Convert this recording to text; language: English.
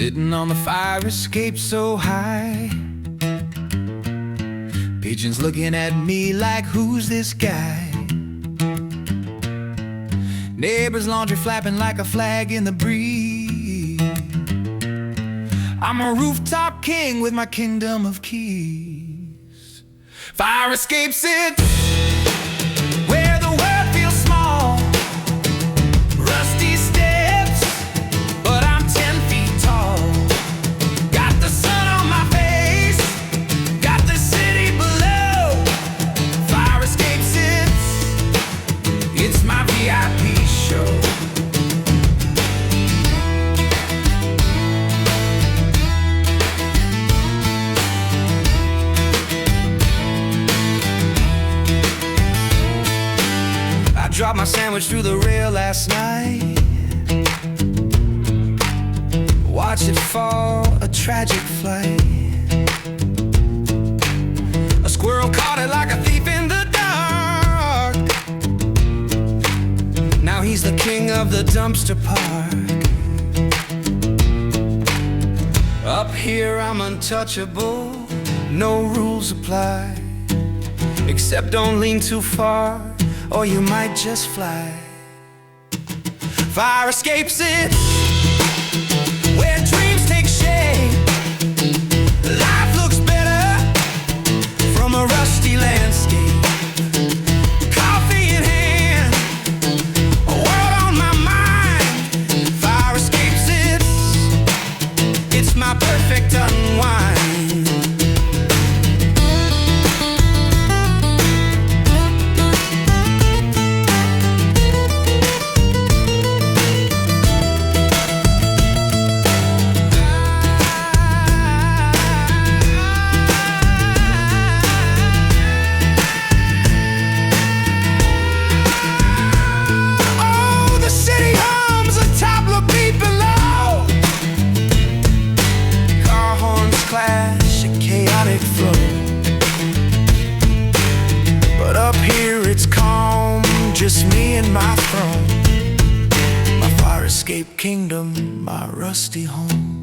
Sitting on the fire escape so high. Pigeons looking at me like, who's this guy? Neighbor's laundry flapping like a flag in the breeze. I'm a rooftop king with my kingdom of keys. Fire escape Sittin, where the world feels small. Rusty steps, but I'm 10 feet tall. Got the sun on my face, got the city below. Fire escape sits, it's my VIP show. Dropped my sandwich through the rail last night. Watched it fall, a tragic flight. A squirrel caught it like a thief in the dark. Now he's the king of the dumpster park. Up here I'm untouchable, no rules apply. Except don't lean too far, or you might just fly. Fire escape Sittin, where dreams take shape. Life looks better from a rusty landscape. Coffee in hand, a world on my mind. Fire escape Sittin, it's my perfect unwind. Clash, a chaotic flow. But up here it's calm, just me and my throne. My fire escape kingdom, my rusty home.